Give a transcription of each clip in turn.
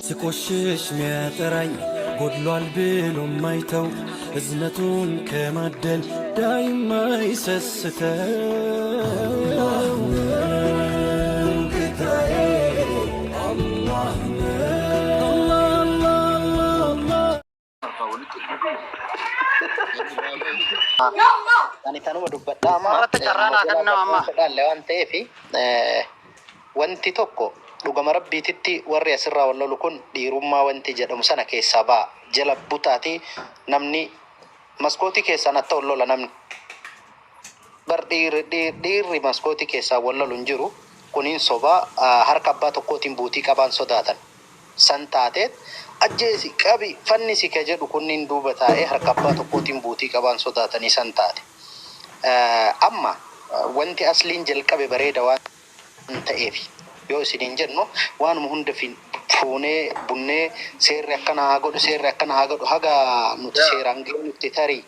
ስቆሽሽ ሚያጠራኝ ጎድሏል ብሎ ማይተው እዝነቱን ከማደል ዳይማ ይሰስተው ጌታዬ አላህ Ani kanuma dubbadhaa waan ta'eef wanti tokko dhugama rabbiititti warri asirraa wal lolu kun dhiirummaa wanti jedhamu sana keessaa ba'a. Jala butaati namni maskootii keessaan akka wal lola namni bar dhiirri maskootii keessaa wal lolu hin jiru. Kuniin sobaa harka abbaa tokkootiin buutii qabaan sodaatan. San taateet ajjeesi qabi fannisi ka jedhu kunniin duuba taa'ee harka abbaa tokkootiin buutii qabaan sodaatanii san taate. Amma wanti asliin jalqabe bareeda waan ta'eef yoo isiniin jennu waanuma hunda fuunee bunnee seerri akkana haa godhu haga nuti seeraan ga'u nuti tarii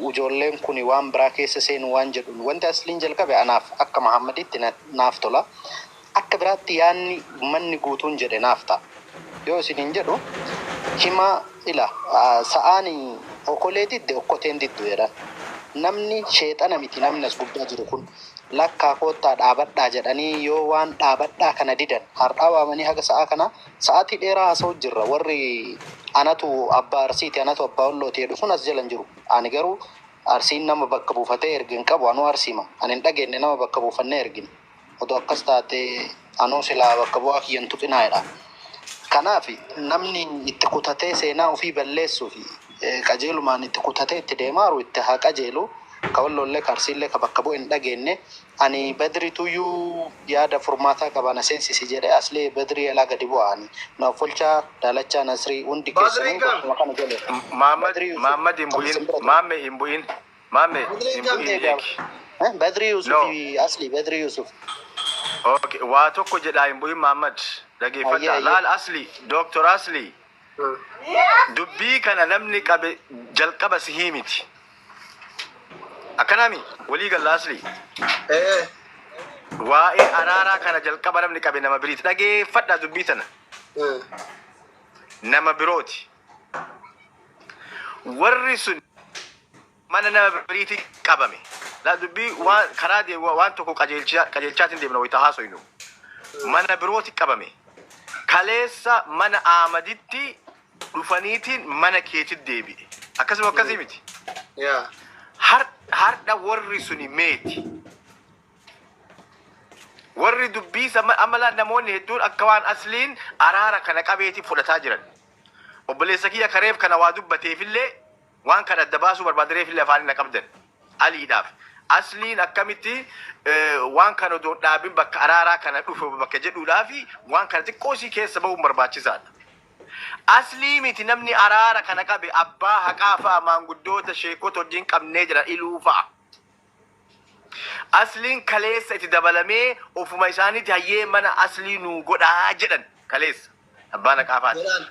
ijoolleen kun waan biraa keessa seenu waan jedhuun wanti asliin jalqabe anaaf akka Muhammaditti naaf tola. Akka biraatti yaanni manni guutuun jedhe naaf ta'a. Yoo isiniin jedhu hima ila sa'aani okoleetitti okkoteen diddu jedhan. Namni sheexana miti namni as guddaa jiru kun lakkaa koottaa dhaabadhaa jedhanii yoo waan dhaabadhaa kana didan har'aa waamanii haga sa'a kana sa'aatii dheeraa haasa'u jirra. Warri anatu abbaa arsiiti anatu abbaa ollooti jedhu sun as jalan jiru. Ani garuu arsiin nama bakka buufatee ergin qabu anuu arsiima. Ani hin dhageenye nama bakka buufannee ergin. Odoo akkas taate anuu silaa bakka bu'aa kiyyan tuqinaadha. Kanaaf namni itti kutatee seenaa ofii balleessuu fi qajeelumaan itti kutatee itti deemaaru itti haa qajeelu. Ka wallollee karsiillee ka bakka bu'e hin dhageenye. Ani Badrituyyuu yaada furmaataa qabana seensisi jedhee aslee Badrii alaa gadi bu'aani. Naaf folchaa Daalachaa Nasrii hundi keessanii kana jedhe. Maamad hin bu'in. Badrii Yusuf asli Badrii Yusuf. Okay, waa tokko jedhaa hin bu'in Maamad dhageeffadhaa. Laal asli Dr. Asli dubbii kana namni qabe jalqaba sihii miti. Akkanami walii galla asli. Waa'ee araaraa kana jalqaba namni qabe nama biriiti. Dhageeffadhaa dubbii tana. Nama birooti. Warri sun mana nama biriiti qabame. La dubbii waan karaa waan tokko qajeelchaatiin deemna wayita haasoynu. Mana birooti qabame. Kaleessa mana Ahmaditti dhufaniitiin mana keetti deebi'e. Akkasuma akkasii miti. Har'a warri suni meeti. Warri dubbii amala namoonni hedduun akka waan asliin araara kana qabeeti fudhataa jiran. Obboleessa kiyya kareef kana waa dubbateefillee waan kana adda baasuu barbaadereefillee afaan hin qabdan. Aliidhaaf. Asliin akkamitti waan kana odoo dhaabin bakka araaraa kana dhufu bakka jedhuudhaafi waan kana xiqqoosii keessa bahuun barbaachisaadha. Aslii miti namni araara kana qabe abbaa haqaa fa'a maanguddoota sheekota wajjin qabnee jira iluu fa'a. Asliin kaleessa itti dabalamee ofuma isaaniitti hayyee mana aslii nuu godhaa jedhan kaleessa abbaan haqaa fa'aati.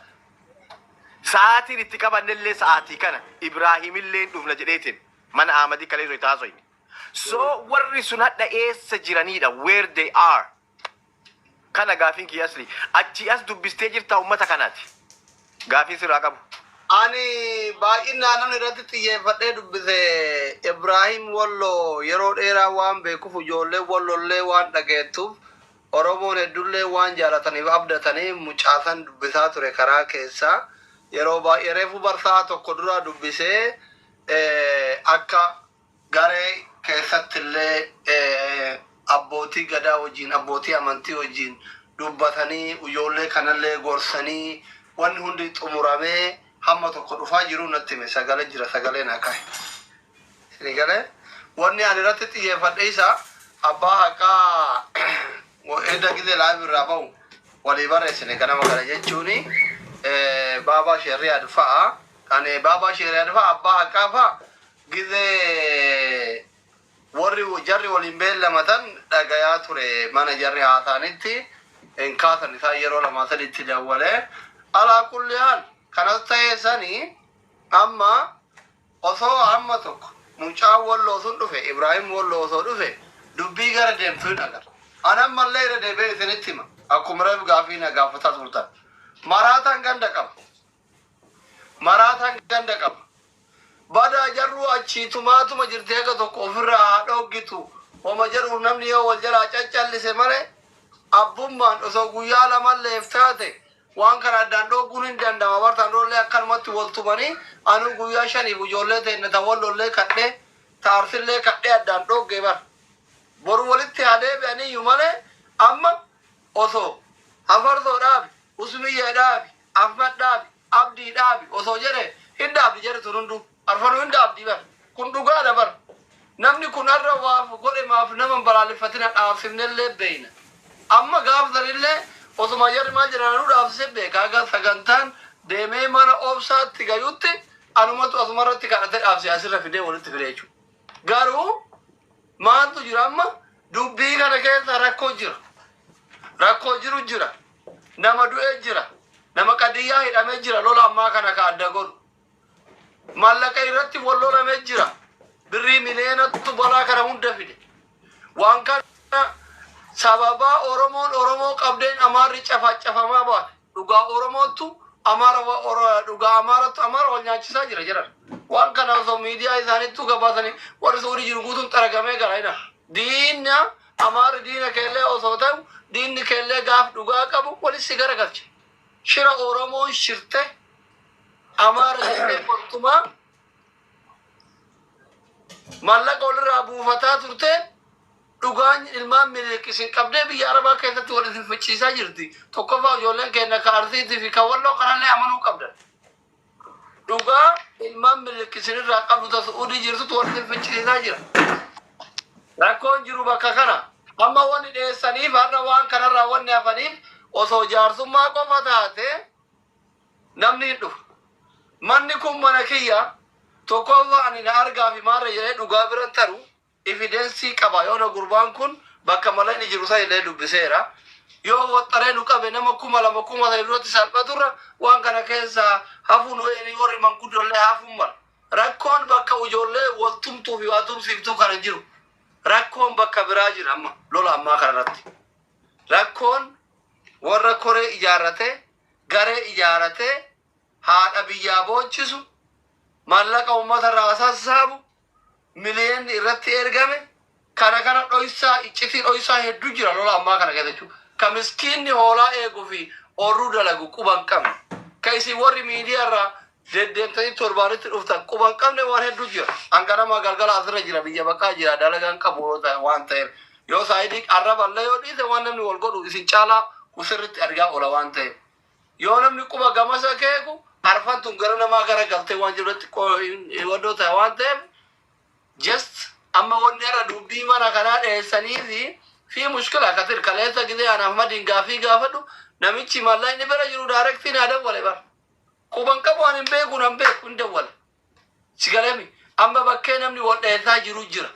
Sa'aatiin itti qabannellee sa'aatii kana Ibraahimillee dhufna jedheetiin mana Ahmadii kaleessa itti haasoyne. So warri sun hadha eessa jiranidha where they are. Kana gaafiin kiyya asli achi as dubbistee jirta ummata kanaati. Gaafiin sirraa qabu. Ani baay'inaan namni irratti xiyyeeffadhee dubbise Ibraahim Wallo yeroo dheeraa waan beekuuf ijoollee Wallollee waan dhageettuuf Oromoon hedduullee waan jaalataniif abdatanii mucaasan dubbisaa ture karaa keessaa yeroo baay'ee reefu barsaa tokko dura dubbisee akka garee keessattillee abbootii gadaa wajjin abbootii amantii wajjin dubbatanii ijoollee kanallee gorsanii wanni hundi xumuramee hamma tokko dhufaa jiru natti hime sagalee jira sagaleen akaa'e. Sagalee wanni ani irratti xiyyeeffadhe isa abbaa haqaa edda gizee laabirraa bahu walii barreessine ganama kana jechuuni baabaa shari'aad fa'a ani baabaa shari'aad fa'a abbaa haqaa fa'a gizee warri jarri waliin beellamatan dhagayaa ture mana jarri haasaanitti hin kaasan isaa yeroo lamaa sadiitti dawwalee alaa kulli haal kanas ta'ee sanii amma osoo amma tokko mucaa Walloo sun dhufe Ibraahim Walloo osoo dhufe dubbii gara deemtuu hin agarra. Anammallee irra deebi'ee isinitti hima akkuma reef gaafii na gaafataa turtan Maraataan ganda qaba. Maraataan ganda qaba. Bada jarru achi tumaatuma jirtee akka tokko ofirraa haa dhoogitu. Wama jedhu namni yoo wal jalaa caccallise malee abbummaan osoo guyyaa lamalleef taate waan kana addaan dhooguun hin danda'ama. Bartaan rollee akkanumatti wal tumanii anu guyyaa shaniif ijoollee ta'e ta wallollee kadhee ta arsillee kadhee addaan dhoogge bar. Boru walitti haadee be'aniyyuu malee amma osoo hafarsoo dhaabi, usmiyyee dhaabi, afmad dhaabi, abdii dhaabi osoo jedhe hin dhaabdi jedhe tun hunduu. Arfanu hin dhaabdi bar. Kun dhugaadha bar. Namni kun har'a waaf godhe maaf nama balaaleffatina dhaabsifnellee beeyna. Amma gaafsanillee osuma jarri maal jedhanuu dhaabsise beeka. Aga sagantaan deemee mana obsaatti gayutti anumatu asumarratti kadhate dhaabsee asirra fidee walitti fide jechuudha. Garuu maaltu jira amma dubbii kana keessa rakkoo jira. Rakkoo jiru jira. Nama du'ee jira. Nama qadiyyaa hidhamee jira lola ammaa kana ka adda godhu. Mallaqa irratti wal lolamee jira. Birrii mileenatu balaa kana hunda fide. Waan kana sababa Oromoo qabdeen Amaarri cafamaa baate. Dhugaa Oromootu dhugaa Amaarattu Amaara wal nyaachisaa jira jedhan. Waan kana osoo miidiyaa isaaniittu gabaasanii warri suurri jiru guutuun xaragamee gara hidha. Diinna Amaarri diina keellee osoo ta'u diinni keellee gaaf dhugaa qabu walitti garagalche. Shira Oromoon shirte Amaara jettee qortumaa mallaqa walirraa buufataa turte dhugaan ilmaan miliqisin qabdee biyya Arabaa keessatti walitti fichiisaa jirti. Tokkoffaa ijoolleen keenya ka Arsiitii fi ka Walloo kanallee amanuu qabdan. Dhugaa ilmaan miliqisin irraa qabdu ta Su'uudii jirtutu walitti fichiisaa jira. Rakkoon jiru bakka kana. Amma wanni dhiyeessaniif har'a waan kanarraa wanni hafaniif osoo jaarsummaa qofa taate namni hin dhufu. Manni kun mana kiyya tokkoffaa ani na argaa fi maarra jedhee dhugaa biran taru evidensii qaba. Yoo na gurbaan kun bakka malayni jiru sa illee dubbiseera. Yoo waxxaree nu qabe nama 2,000 duratti salphaturra waan kana keessa hafuun warri manguddollee hafuun mala. Rakkoon bakka ijoollee wal tumtuu fi waa tumsiiftuu kana jiru. Rakkoon bakka biraa jira amma lola ammaa kanarratti. Rakkoon warra koree ijaarrate garee ijaarrate haadha biyyaa boochisu mallaqa uummata irraa sassaabu miliyoonni irratti ergame kana dhoysaa iccitii dhoysaa hedduu jira lola ammaa kana keessa jechuudha. Ka miskiinni hoolaa eeguu fi oorruu dalagu quban qabne. Ka isin warri miidiyaa irraa deddeemtanii torbaanitti dhuftan quban qabne waan hedduu jira. Hanganama galgala asirra jira biyya bakkaa jira dalagaan qabu waan ta'eef. Yoo saayidii arraballee yoo dhiise waan namni wal godhu isin caalaa usirritti argaa oola waan ta'eef. Yoo namni quba gamasa keeku arfan tun gara namaa gara galtee waan jirutti waddoo ta'e waan ta'eef just amma wanni irra dubbii mana kanaa dhiyeessanii fi mushkila akatir kaleessa gidee anaaf madiin gaafii gaafadhu namichi mallaa inni bira jiru daarektiin haa dawwale bara. Quban qabu waan hin beeku nan beeku hin dawwale. Sigalemi amma bakkee namni wal dhiyeessaa jiru jira.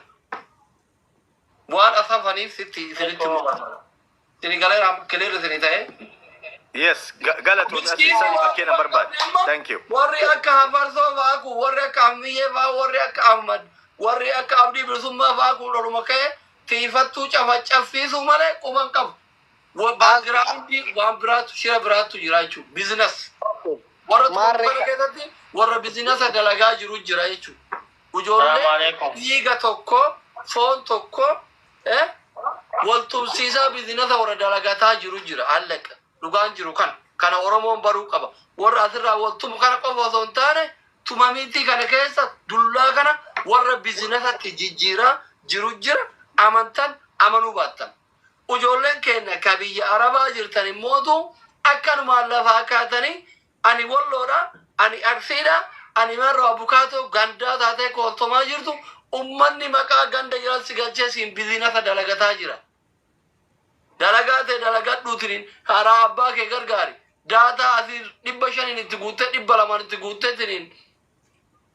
Waan asafaniif sinitti muka. Sinigalee keleerri sini ta'e. Yes, galatoon asiisan bakkeena barbaade. Thank you. Warri akka Hafarsoo fa'aaku, warri akka Ammiyyee fa'aa, warri akka Ahmad, warri akka Abdii Bilisummaa fa'aaku loluma ka'e tiifattuu cafacaffiisuu malee quban qabu. Baagiraawundii waan biraatu shira biraatu jira jechuudha. Bizinas. Warra tokko keessatti warra bizinasa dalagaa jiru jira jechuudha. Ijoollee dhiiga tokko, foon tokko, wal tumsiisaa bizinasa warra dalagataa jiru jira. Allaqa. Dhugaan jiru kana Oromoon baruu qaba. Warra asirraa wal tumu kana qofa osoo hin taane tumamiitii kana keessa dullaa kana warra bizinasatti jijjiiraa jiru jira. Amantan amanuu baattan. Ijoolleen keenya ka biyya Arabaa jirtan immootu akkanumaan lafaa kaatanii ani Walloodha, ani Arsiidha, ani marro abukaatoo gandaa taatee kooltomaa jirtu ummanni maqaa ganda jiran si galchee siin bizinasa dalagataa jira. Dalagaa ta'e dalagadhuutiin haraa abbaa kee gargaari. Daataa asii 500 itti guuttee 200 itti guutteetiin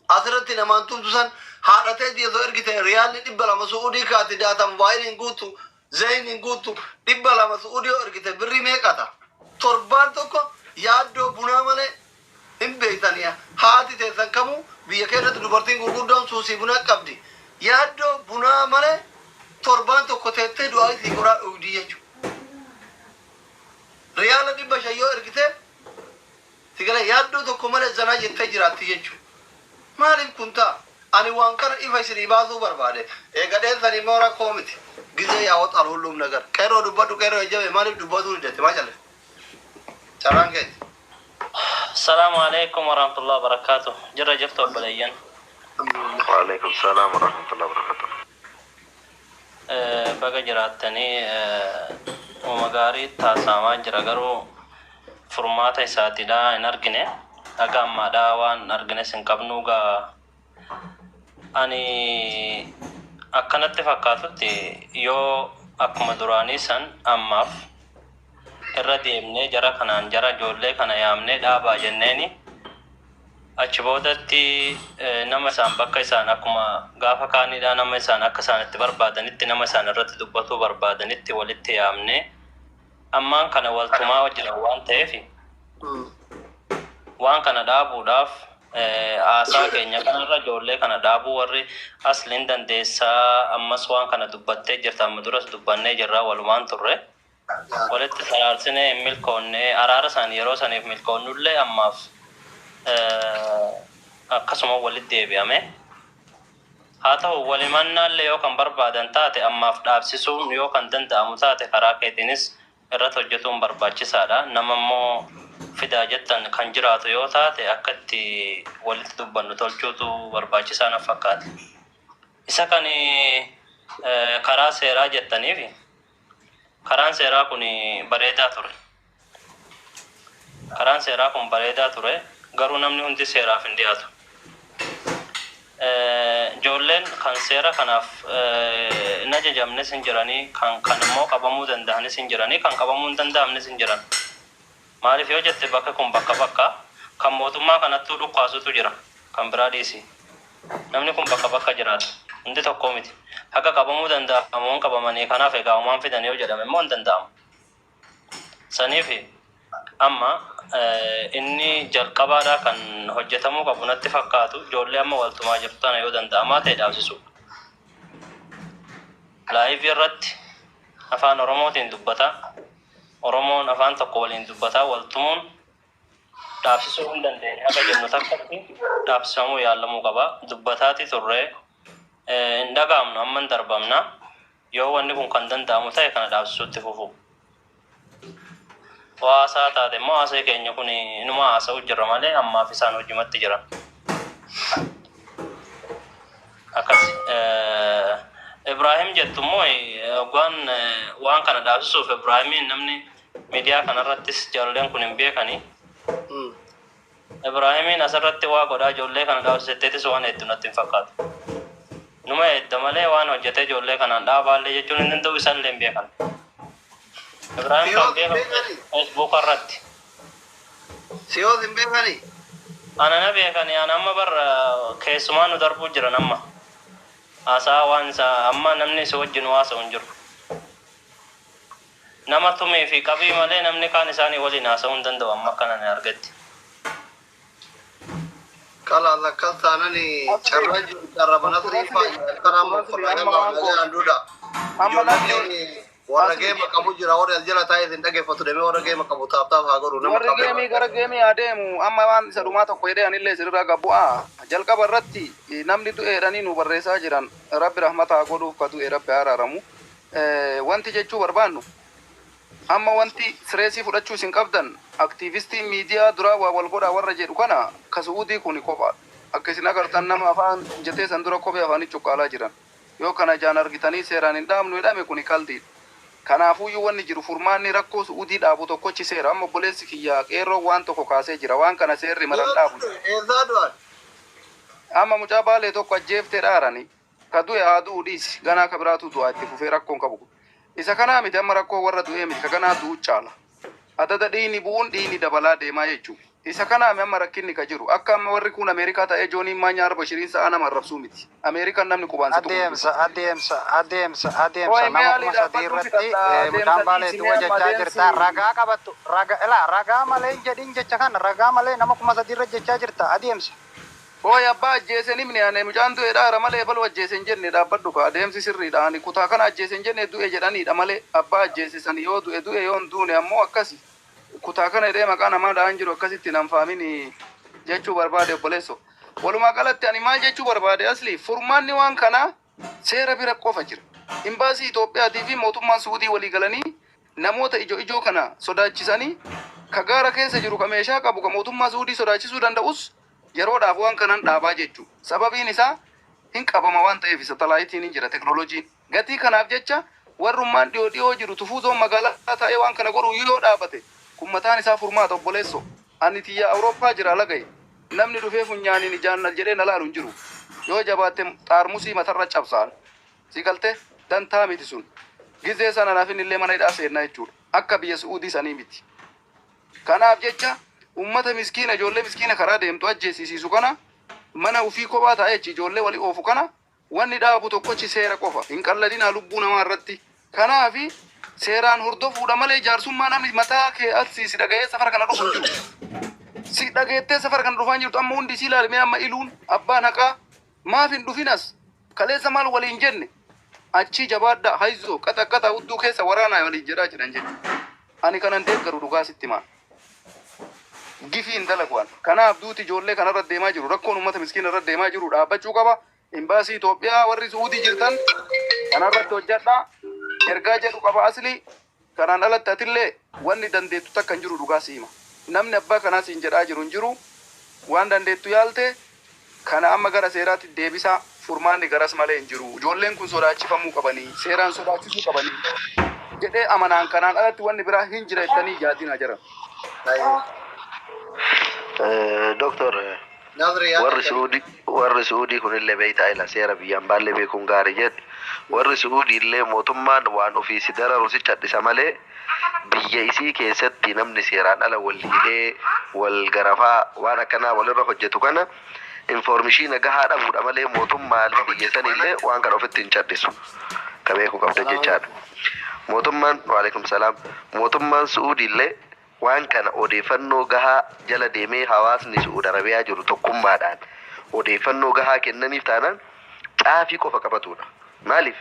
asirratti namaan tumtusan haadhatee dhiyeessoo ergite riyaalli 200 Su'uudii kaati daataa mobaayiliin guutu zayiniin guutu 200 Su'uudii ergite birrii meeqata? Torbaan tokko yaaddoo bunaa malee hin beektanii haati teessan kamuu biyya keessatti dubartiin gurguddoon suusii bunaa qabdi. Yaaddoo bunaa malee torbaan tokko teettee du'aa isii qoraa dhugdii jechuudha. Riyaala 500 yoo ergite galee yaaddoo tokko malee zanaa jettee jiraatti jechuudha. Maaliif kun ta'a? Ani waan kana ifa isinii baasuu barbaade. Eegadeen sanii immoo rakkoo miti. Gizee yaa'oot alhullum nagar. Qeerroo dubbadhu qeerroo ejjabe maaliif dubbatuu hidhate maa jalle? Carraan keeti. السلام عليكم ورحمة الله وبركاته. جرى جفت وبليين. وعليكم السلام ورحمة الله وبركاته. بقى جراتني ومغاري تاساما جرغرو فرماتا ساتيدا نرجنه أقام مداوان نرجنه سنكبنوغا أني أكنت فكاتتي يو أكما دراني سن أماف irra deemnee jara kanaan jara ijoollee kana yaamnee dhaabaa jenneeni achi boodatti nama isaan bakka isaan akkuma gaafa kaanidhaa nama isaan akka isaan itti barbaadanitti nama isaan irratti dubbatuu barbaadanitti walitti yaamnee ammaan kana waltumaa wajjiran waan ta'eef waan kana dhaabuudhaaf aasaa keenya kanarra ijoollee kana dhaabuu warri asliin dandeessaa ammas waan kana dubbattee jirta amma duras dubbannee jirraa walumaan turre walitti saraarsine milkoonne araara san yeroo saniif milkoonnullee ammaaf akkasuma walitti deebi'ame haa ta'u walimannaallee yoo kan barbaadan taate ammaaf dhaabsisuun yoo kan danda'amu taate karaa keetiinis irratti hojjetuun barbaachisaadha. Nama immoo fidaa jettan kan jiraatu yoo taate akkatti walitti dubbannu tolchuutu barbaachisaa na fakkaata. Isa kan karaa seeraa jettaniif karaan seeraa kun bareedaa ture. Karaan seeraa kun bareedaa ture garuu namni hundi seeraaf hin dhiyaatu. Ijoolleen kan seera kanaaf hin ajajamnes hin jiranii kan immoo qabamuu danda'anis hin jiranii kan qabamuu hin danda'amnes hin jiran. Maaliif yoo jette bakka kun bakka kan mootummaa kanattuu dhukkaasutu jira kan biraa dhiisi. Namni kun bakka jiraata. Hundi tokko miti. Akka qabamuu danda'amuun qabamanii kanaaf egaa uumaan fidan yoo jedhame immoo hin danda'amu. Saniif amma inni jalqabaadhaa kan hojjetamuu qabu natti fakkaatu ijoollee amma waltumaa jirtu tana yoo danda'amaa ta'e dhaabsisu. Laayivii irratti afaan Oromootiin dubbata. Oromoon afaan tokko waliin dubbata waltumuun dhaabsisuu hin dandeenye akka jennu takkatti dhaabsifamuu yaalamuu qaba. Dubbataati turree hin dhaga'amnu amma hin darbamna yoo wanni kun kan danda'amu ta'e kana dhaabsisuutti fufu. Waasaa taate immoo haasee keenya kun inuma haasa'u jirra malee ammaaf isaan hojimatti jira. Akkas Ibrahim jettu immoo waan kana dhaabsisuuf Ibrahimiin namni miidiyaa kanarrattis ijoolleen kun hin beekanii. Ibrahimiin asirratti waa godhaa ijoollee kana dhaabsisetteetis waan hedduu natti hin fakkaatu. Numa hedda malee waan hojjetee ijoollee kanaan dhaabaallee jechuun hin danda'u isaallee hin beekan. Ibrahim kan beekamu Facebook irratti. Siyoos hin beekanii? Ana na beekanii ana amma barra keessumaa nu darbuu jiran amma. Haasaa waan isaa amma namni si wajjin haasa'u hin jiru. Nama tumii fi qabii malee namni kaan isaanii waliin haasa'uu hin danda'u amma akkana ni argatti. Kalau lakkan sana ni cara mana teripa karena memperoleh bahagia anduda. Ni warna game kamu jira orang jala tahu tidak ke foto demi orang game kamu tap hagoru. Warna game gara game ademu amma wan serumah toko ide anille serira gabua. Jalka barratti namni tu erani nu barresa jiran Rabbi rahmata hagoru katu Rabbi araramu. Wanti jechu barbaannu. Amma wanti siresi fudhachuu sin qabdan aktivistii miidiyaa dura waa wal godhaa warra jedhu kana kasuudii kuni kophaa akka isin agartan nama afaan jetee san dura kophee afaanii cuqqaalaa jiran yoo kana jaan argitanii seeraan hin dhaabnu jedhame kuni qaldiidha. Kanaafuyyuu wanni jiru furmaanni rakkoo suudii dhaabu tokkochi seera amma obboleessi kiyyaa qeerroo waan tokko kaasee jira waan kana seerri malan dhaabu. Amma mucaa baalee tokko ajjeeftee dhaarani ka du'e haa du'u dhiisi ganaa ka biraatu du'aa itti fufee rakkoon qabu. Isa kanaa miti amma rakkoo warra du'ee miti ka kanaa du'u caala. Adada dhiini bu'uun dhiini dabalaa deemaa jechuudha. Isa kanaa amma rakkinni ka jiru akka amma warri kun Ameerikaa ta'ee jooniin maanyaa arba shiriin sa'a nama arrabsuu miti. Ameerikaan namni qubaansa adeemsa nama kuma sadii irratti midhaan baaleetti wajjechaa jirta ragaa malee jedhin jecha kana ragaa malee nama kuma sadii irra jechaa jirta adeemsa. Hoy abbaa ajjeesen himni ane mucaan du'e dhaara malee baluu ajjeesen jenne dhaabbadhu ka adeemsi sirriidha ani kutaa kana ajjeesen jenne du'e jedhaniidha malee abbaa ajjeesisan yoo du'e yoo hin duune ammoo akkasi kutaa kana jedhee maqaa namaa dhaan jiru akkasitti nan faamin jechuu barbaade obboleesso. Walumaa galatti ani maal jechuu barbaade asli furmaanni waan kana seera bira qofa jira. Imbaasii Itoophiyaatii fi mootummaan Suudii walii galanii namoota ijoo kana sodaachisanii ka gaara keessa jiru ka meeshaa qabu ka mootummaa Suudii sodaachisuu danda'us yeroodhaaf waan kanan dhaabaa jechuu. Sababiin isaa hin qabama waan ta'eef satalaayitiin hin jira teknooloojiin. Gatii kanaaf jecha warrummaan dhiyoo jiru tufuuzoon magaalaa ta'ee waan kana godhu yoo dhaabate kun mataan isaa furmaata obboleesso. Ani tiyya Awurooppaa jira lagaye. Namni dhufee funyaaniin ijaannal jedhee na laalu hin jiru. Yoo jabaatte xaarmusii matarra cabsaan. Si galtee dantaa miti sun. Gizee sana naaf illee mana hidhaa seennaa jechuudha. Akka biyya Suudii sanii miti. Kanaaf jecha ummata miskiina ijoollee miskiina karaa deemtu ajjeesisiisu kana mana ufii kophaa taa'ee ijoollee walii oofu kana wanni dhaabu tokkochi seera qofa. Hin qalladinaa lubbuu namaa irratti. Kanaafi seeraan hordofuudha malee jaarsummaa namni mataa kee si dhaga'ee safara kana dhufu hin jiru. Si dhageettee safara kana dhufaa jirtu amma hundi si ilaalmee amma iluun abbaan haqaa maaf hin dhufinas kaleessa maal waliin jenne achi jabaadda haizoo qaxaqqata hudduu keessa waraanaa waliin jedhaa jiran jedhe. Ani kanan deeggaru dhugaa sitti maa. Gifiin dalaguwaan. Kanaaf duuti ijoollee kanarra deemaa jiru rakkoon uummata miskiina irra deemaa jiru dhaabbachuu qaba. Imbaasii Itoophiyaa warri Suudii jirtan kanarratti hojjedhaa. Ergaa jedhu qaba asli kanaan alatti atillee wanni dandeettu takka hin jiru dhugaa siima. Namni abbaa kanaas hin jedhaa jiru hin jiru waan dandeettu yaalte kana amma gara seeraatti deebisaa furmaanni garas malee hin jiru. Ijoolleen kun sodaachifamuu qabanii seeraan sodaachisuu qabanii jedhee amanaan kanaan alatti wanni biraa hin jira jettanii yaadina jira. Doktor warri Suudii kunillee beektaa ila seera biyyaan baallee beekuun gaarii jedhe. Warri Suudii illee mootummaan waan ofiisi dararu si cadhisa malee biyya isii keessatti namni seeraan ala wal hidhee wal garafaa waan akkanaa walirra hojjetu kana informeeshinii gahaa dhabuudha malee mootummaan biyya sanillee waan kana ofitti hin cadhisu. Ka beekuu qabda jechaadha. Waalaikum salaam. Mootummaan Suudii illee waan kana odeeffannoo gahaa jala deemee hawaasni Suudi Arabiyaa jiru tokkummaadhaan odeeffannoo gahaa kennaniif taanaan caafii qofa qabatudha. Maaliif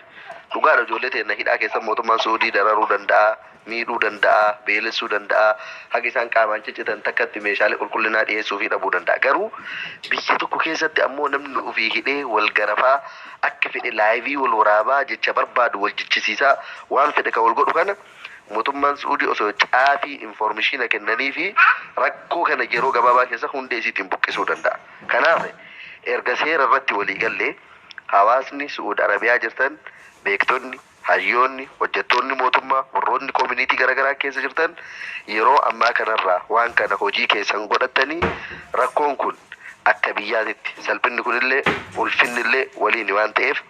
dhugaadha ijoollee teenya hidhaa keessa mootummaan Suudii dararuu danda'a, miidhuu danda'a, beelessuu danda'a, haga isaan qaamaan ciccitan takkatti meeshaalee qulqullinaa dhiyeessuu fi dhabuu danda'a. Garuu biyya tokko keessatti ammoo namni ofii hidhee wal garafaa akka fedhe laayivii wal waraabaa jecha barbaadu wal jichisiisaa waan fedhe kan wal godhu kana mootummaan Suudii osoo caafii informeeshina kennanii fi rakkoo kana yeroo gabaabaa keessa hundee isiitiin buqqisuu danda'a. Kanaaf erga seera irratti walii gallee hawaasni Suudi Arabiyaa jirtan beektonni hayyoonni hojjettoonni mootummaa warroonni koomunitii garaagaraa keessa jirtan yeroo ammaa kanarraa waan kana hojii keessan godhatanii rakkoon kun akka biyyaatitti salphinni kunillee ulfinnillee waliin waan ta'eef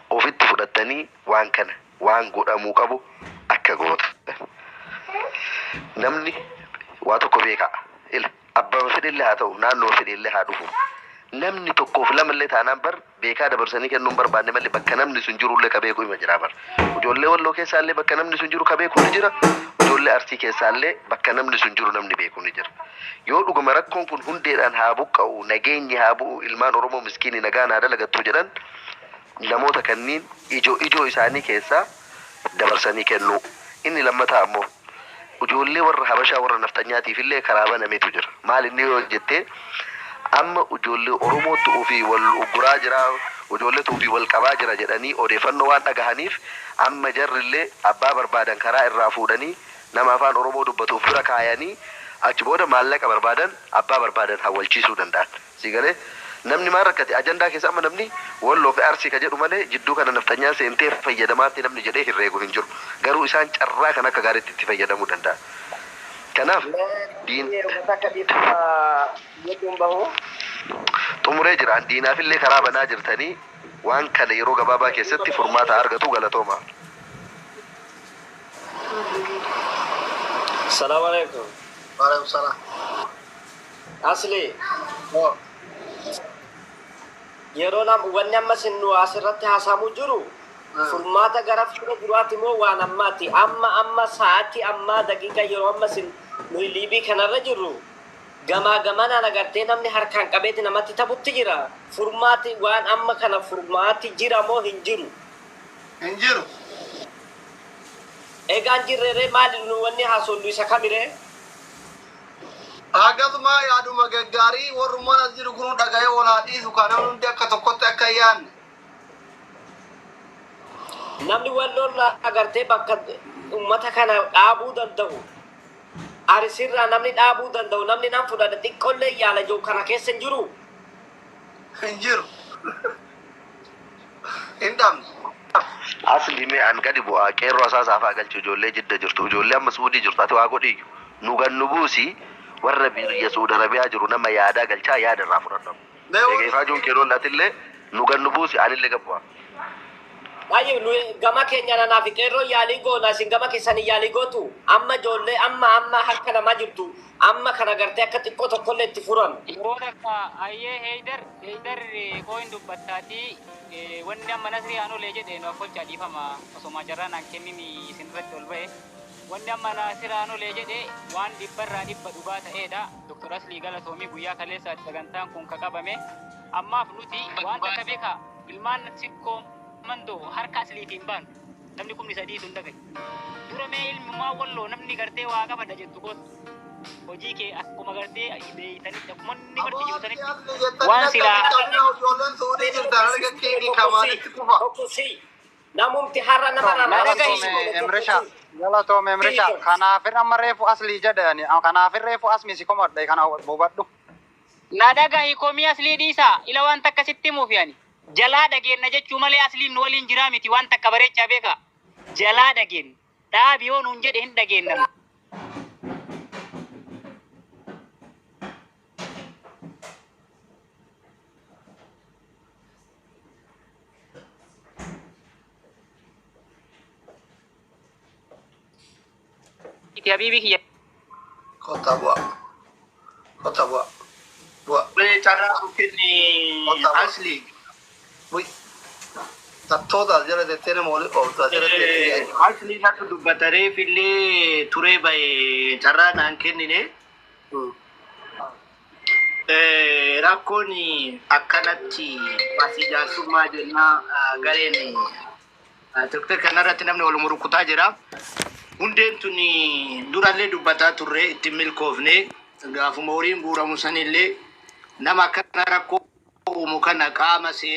ofitti fudhattanii waan kana waan godhamuu qabu akka goota. Namni waa tokko beekaa ila abbaan fedhillee haa ta'u naannoo fedhillee haa dhufu. Namni tokkoof lamallee taanaan bar beekaa dabarsanii kennuun barbaanne malee bakka namni sun jirullee ka beeku hima jira bar. Ijoollee Walloo keessaallee bakka namni sun jiru ka beeku ni jira. Ijoollee Arsii keessaallee bakka namni sun jiru namni beeku ni jira. Yoo dhuguma rakkoon kun hundeedhaan haa buqqa'u nageenyi haa bu'u ilmaan Oromoo miskiinii nagaan haa dalagattu jedhan namoota kanniin ijoo isaanii keessaa dabarsanii kennu. Inni lammataa ammoo ijoollee warra Habashaa warra naftanyaatiif illee karaa banameetu jira. Maal inni yoo jettee amma ijoollee Oromootti ofii wal uguraa jira, ijoollee ofii wal qabaa jira jedhanii odeeffannoo waan dhagahaniif amma jarrillee abbaa barbaadan karaa irraa fuudhanii nama afaan Oromoo dubbatuuf bira kaayanii achi booda maallaqa barbaadan abbaa barbaadan hawalchiisuu danda'an. Sigalee namni maal rakkate ajandaa keessa amma namni Walloo fi Arsii ka jedhu malee jidduu kana naftanyaa seentee fayyadamaatti namni jedhee hirreegu hin jiru. Garuu isaan carraa kan akka gaariitti itti fayyadamuu danda'a. Kanaaf xumuree jira diinaafillee karaa banaa jirtanii waan kana yeroo gabaabaa keessatti furmaata argatu galatooma. Assalamu alaikum. Waalaikum salaam. Asli. Yeroo wanni amma sinu asirratti haasamu jiru furmaata gara fuula duraatti moo waan ammaati amma sa'aati amma daqiiqa yeroo amma sin nuyi liibii kanarra jirru gamaa gamanaan agartee namni harkaan qabeeti namatti taphutti jira furmaati waan amma kana furmaati jira moo hin jiru? Hin jiru. egaan jirre maali nu wanni haasonnu isa kamire Agasuma yaaduma gaggaarii warrummaan as jiru kun dhaga'ee ol haa dhiisu kana hundi akka tokkotti akka yaanne. namni walloon agartee bakka ummata kana dhaabuu danda'u arisirraa namni dhaabuu danda'u namni nan fudhata xiqqollee yaala jiru kana keessa hin jiru Hin jiru. Hin dhabne. Asli mee an gadi bu'aa qeerroo asaasaa fa'aa galchu ijoollee jidda jirtu ijoollee amma suudii jirtu ati waa godhi nu gannu buusi warra biyya Suudi Arabiyaa jiru nama yaadaa galchaa yaada irraa fudhatamu. Egeefaa juun qeerroon latillee nu gannu buusi anillee gabbu'aa. baay'ee nu gama keenya nanaa fi qeerroo yaalii goona isin gama keessanii yaalii gootu amma ijoollee amma harka namaa jirtu amma kana gartee akka xiqqoo tokkollee itti furan yeroo takka ayyee heydar qooyin dubbattaati wanni amma nasrii aanolee jedhe nu affolchaa dhiifama osoma jarraa naan kennini isin irratti ol ba'e wanni amma nasrii aanolee jedhe waan dhibbarraa dhibba dhugaa ta'eedha doktor Aslii Galatoomii guyyaa kaleessaatti sagantaan kun ka qabame ammaaf nuti waan takka beeka ilmaan sikkoo mando harka asliitiin baan namni kumni sadii sun dhagaye dura mee ilmumaa walloo namni gartee waa qabadha jettu goot hojii kee akkuma gartee beeytanitti akkuma inni barti jirtanitti waan silaa Ijoolleen suudii jirtan arga keekii kamaanitti kufa. namumti har'a nama Galatoome Emrisha kanaafin amma reefu aslii jedhani kanaafin reefu asmisi komadhe kana hubadhu. na dhagahi komii aslii dhiisaa ila waan takka sitti himuuf yaani jalaa dhageenna jechuu malee asliin nu waliin jiraa miti waan takka bareechaa beeka jalaa dhageen dhaabi yoo nuun jedhe hin dhageennamu. Iti habibi kiyya. Kota bu'a. Kota bu'a. Bu'a. Mee carraa kenni asli. Bui. Tattoota jala tettee nama waliin ooltu jala tettee. Asli natti dubbataree fillee turee bahe carraa naan kennine. Rakkoon akkanatti asii jaarsummaa jennaa gareen tokko kanarratti namni wal murukutaa jira. Hundeen tun durallee dubbataa turre itti milkoofne gaafuma horiin guuramu sanillee nama akkana rakkoo uumu kana qaama seera